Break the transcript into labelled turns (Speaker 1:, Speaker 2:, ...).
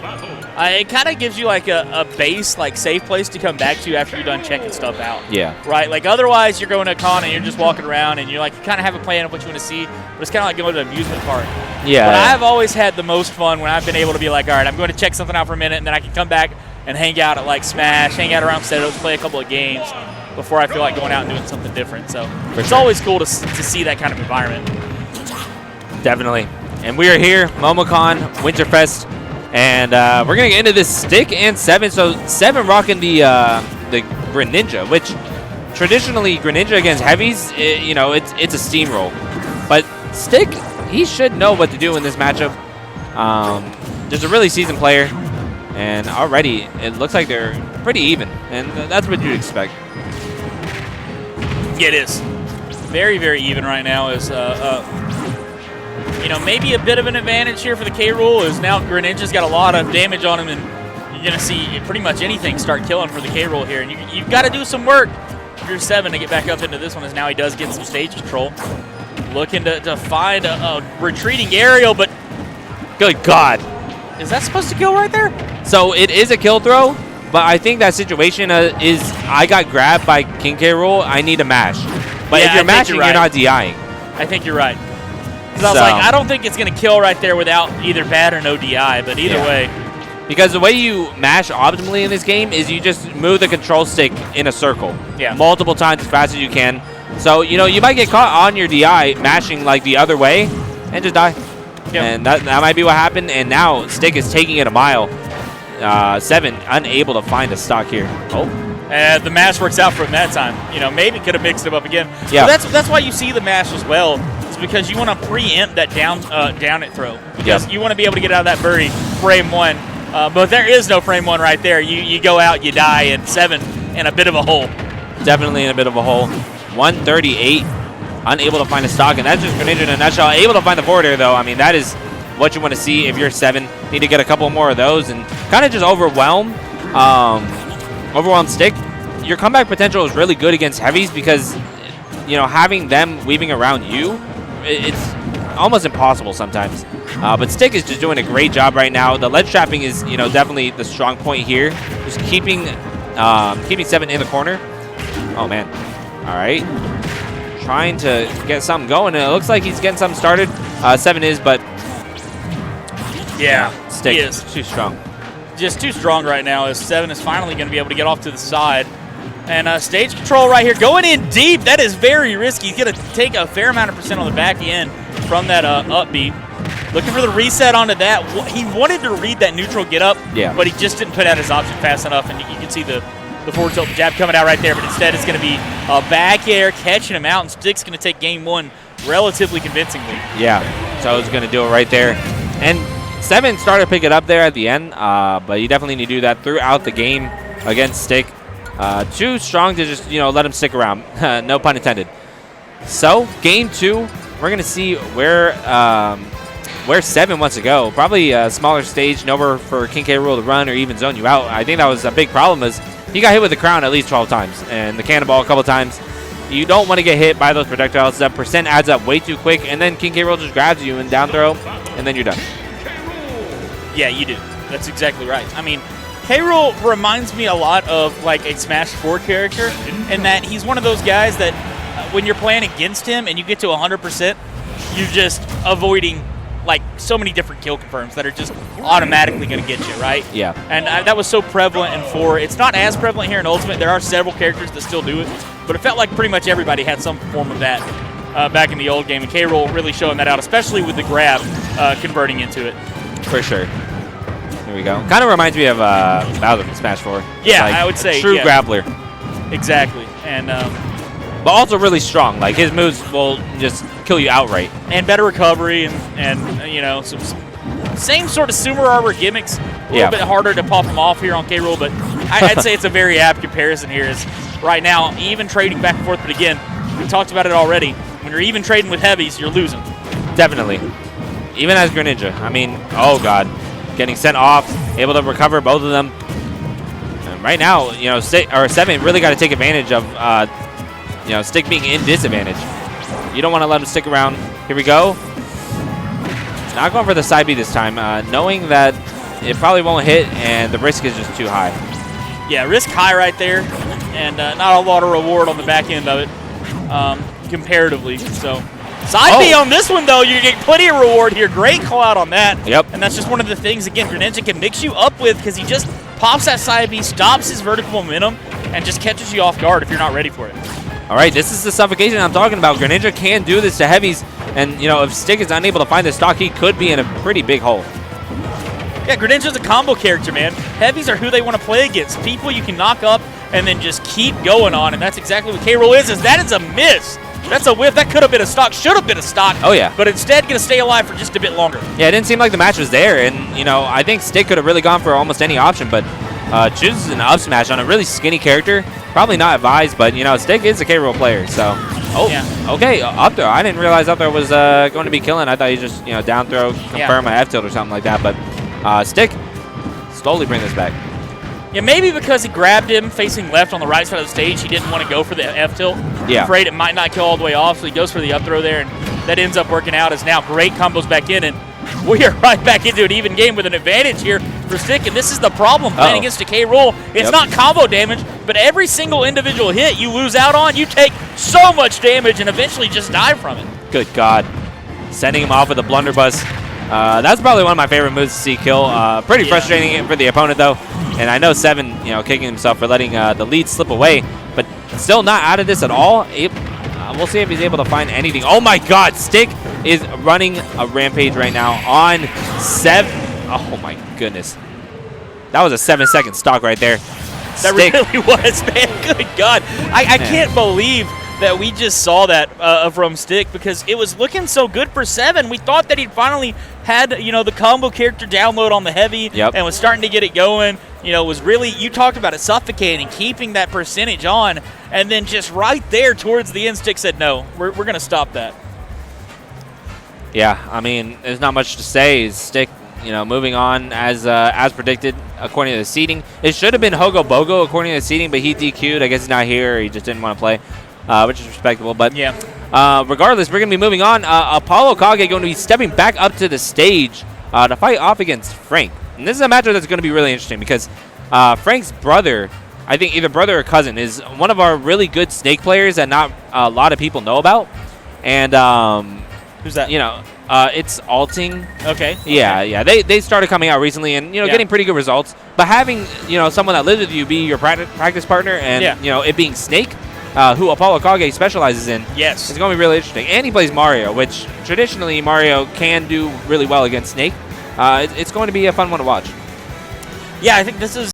Speaker 1: It kind of gives you like a base, like safe place to come back to after you're done checking stuff out.
Speaker 2: Yeah.
Speaker 1: Right? Like otherwise you're going to a con and you're just walking around and you're like, you kind of have a plan of what you want to see, but it's kind of like going to an amusement park.
Speaker 2: Yeah.
Speaker 1: But I've always had the most fun when I've been able to be like, all right, I'm going to check something out for a minute and then I can come back and hang out at like Smash, hang out around Setos, play a couple of games before I feel like going out and doing something different. So it's always cool to see that kind of environment.
Speaker 2: Definitely. And we are here, Momocon Winterfest, and we're gonna get into this STiCK and Se7en. So Se7en rocking the Greninja, which traditionally Greninja against heavies, it's a steamroll. But STiCK, he should know what to do in this matchup. There's a really seasoned player, and already it looks like they're pretty even, and that's what you'd expect.
Speaker 1: Yeah, it is. Very, very even right now. Is maybe a bit of an advantage here for the K-Rool is now Greninja's got a lot of damage on him, and you're going to see pretty much anything start killing for the K-Rool here. And you've got to do some work if you're Se7en to get back up into this one, as now he does get some stage control. Looking to find a retreating aerial, but
Speaker 2: good God.
Speaker 1: Is that supposed to kill right there?
Speaker 2: So it is a kill throw, but I think that situation is I got grabbed by King K-Rool, I need a mash. But if you're mashing, you're not DIing.
Speaker 1: I think you're right. Because I was like, I don't think it's going to kill right there without either bad or no DI, but either way.
Speaker 2: Because the way you mash optimally in this game is you just move the control stick in a circle multiple times as fast as you can. So, you might get caught on your DI mashing like the other way and just die. Yep. And that might be what happened. And now STiCK is taking it a mile. Se7en unable to find a stock here. Oh.
Speaker 1: The mash works out for him that time. Maybe could have mixed him up again.
Speaker 2: Yeah.
Speaker 1: But that's why you see the mash as well. It's because you want to preempt that down it throw. Because you want to be able to get out of that birdie frame one. But there is no frame one right there. You go out, you die, and Se7en in a bit of a hole.
Speaker 2: Definitely in a bit of a hole. 138, unable to find a stock, and that's just Greninja in a nutshell. Able to find the forward air, though. I mean, that is what you want to see if you're Se7en. Need to get a couple more of those and kind of just overwhelm STiCK. Your comeback potential is really good against heavies because, having them weaving around you, it's almost impossible sometimes. But STiCK is just doing a great job right now. The ledge trapping is, definitely the strong point here. Just keeping Se7en in the corner. Oh, man. All right. Trying to get something going, and it looks like he's getting something started. Se7en is, but STiCK is too strong.
Speaker 1: Just too strong right now, as Se7en is finally going to be able to get off to the side. And stage control right here, going in deep. That is very risky. He's going to take a fair amount of percent on the back end from that upbeat. Looking for the reset onto that. He wanted to read that neutral get up, but he just didn't put out his option fast enough, and you can see the forward tilt jab coming out right there, but instead it's going to be a back air catching him out, and STiCK's going to take game one relatively convincingly. Yeah,
Speaker 2: so he's going to do it right there. And Se7en started to pick it up there at the end, but you definitely need to do that throughout the game against STiCK. Too strong to just, let him stick around. No pun intended. So, game two, we're going to see where Se7en wants to go. Probably a smaller stage, nowhere for King K-Rool to run or even zone you out. I think that was a big problem, is he got hit with the crown at least 12 times and the cannonball a couple times. You don't want to get hit by those projectiles. That percent adds up way too quick, and then King K-Rool just grabs you and down throw, and then you're done.
Speaker 1: Yeah, you do. That's exactly right. I mean, K-Rool reminds me a lot of like a Smash 4 character in that he's one of those guys that when you're playing against him and you get to 100%, you're just avoiding like so many different kill confirms that are just automatically going to get you, right?
Speaker 2: Yeah.
Speaker 1: And that was so prevalent in 4. It's not as prevalent here in Ultimate. There are several characters that still do it, but it felt like pretty much everybody had some form of that back in the old game, and K-Rool really showing that out, especially with the grab converting into it.
Speaker 2: For sure. Here we go. Kind of reminds me of Bowser from Smash 4.
Speaker 1: Yeah,
Speaker 2: like
Speaker 1: I would say.
Speaker 2: True grappler.
Speaker 1: Exactly. And
Speaker 2: but also really strong. Like, his moves will just kill you outright.
Speaker 1: And better recovery and some same sort of Sumer Arbor gimmicks. A little bit harder to pop them off here on K-Rool, but I'd say it's a very apt comparison here. Is right now, even trading back and forth, but again, we talked about it already. When you're even trading with heavies, you're losing.
Speaker 2: Definitely. Even as Greninja. I mean, oh, God. Getting sent off, able to recover both of them. And right now, Se7en really got to take advantage of, STiCK being in disadvantage. You don't want to let him stick around. Here we go. Not going for the side B this time, knowing that it probably won't hit, and the risk is just too high.
Speaker 1: Yeah, risk high right there, and not a lot of reward on the back end of it, comparatively. So, side B on this one, though, you get plenty of reward here. Great call out on that.
Speaker 2: Yep.
Speaker 1: And that's just one of the things, again, Greninja can mix you up with because he just pops that side B, stops his vertical momentum, and just catches you off guard if you're not ready for it.
Speaker 2: All right, this is the suffocation I'm talking about. Greninja can do this to heavies, and you know if STiCK is unable to find the stock, he could be in a pretty big hole.
Speaker 1: Yeah, Greninja's a combo character, man. Heavies are who they want to play against. People you can knock up and then just keep going on, and that's exactly what K-Rool is that is a miss. That's a whiff. That could have been a stock, should have been a stock.
Speaker 2: Oh, yeah.
Speaker 1: But instead, going to stay alive for just a bit longer.
Speaker 2: Yeah, it didn't seem like the match was there, and you know I think STiCK could have really gone for almost any option, but chooses an up smash on a really skinny character. Probably not advised, but you know STiCK is a K-Rool player, so. Oh, yeah. Okay, up throw. I didn't realize up throw was going to be killing. I thought he just down throw, confirm my F tilt or something like that, but STiCK slowly bring this back.
Speaker 1: Yeah, maybe because he grabbed him facing left on the right side of the stage, he didn't want to go for the F tilt.
Speaker 2: Yeah.
Speaker 1: Afraid it might not kill all the way off, so he goes for the up throw there, and that ends up working out as now great combos back in, and we are right back into an even game with an advantage here for STiCK, and this is the problem playing against a K-Rool. It's not combo damage, but every single individual hit you lose out on, you take so much damage and eventually just die from it.
Speaker 2: Good God. Sending him off with a blunderbuss. That's probably one of my favorite moves to see kill. Pretty frustrating for the opponent, though. And I know Se7en, kicking himself for letting the lead slip away, but still not out of this at all. We'll see if he's able to find anything. Oh my God, STiCK is running a rampage right now on 7. Oh my goodness. That was a 7-second stock right there.
Speaker 1: That really was, man. Good God. I can't believe that we just saw that from STiCK because it was looking so good for Se7en. We thought that he'd finally had, the combo character download on the heavy and was starting to get it going. Was really, you talked about it, suffocating, keeping that percentage on, and then just right there towards the end, STiCK said, no, we're going to stop that.
Speaker 2: Yeah, I mean, there's not much to say. STiCK, moving on as predicted according to the seeding. It should have been Hogo Bogo according to the seeding, but he DQ'd. I guess he's not here. Or he just didn't want to play, which is respectable. But regardless, we're going to be moving on. Apollo Kage going to be stepping back up to the stage to fight off against Frank. And this is a matchup that's going to be really interesting because Frank's brother, I think either brother or cousin, is one of our really good Snake players that not a lot of people know about. And
Speaker 1: who's that?
Speaker 2: It's Alting.
Speaker 1: Okay.
Speaker 2: Yeah. They started coming out recently and getting pretty good results. But having someone that lives with you be your practice partner and it being Snake, who Apollo Kage specializes in,
Speaker 1: it's
Speaker 2: going to be really interesting. And he plays Mario, which traditionally Mario can do really well against Snake. It's going to be a fun one to watch.
Speaker 1: Yeah, I think this is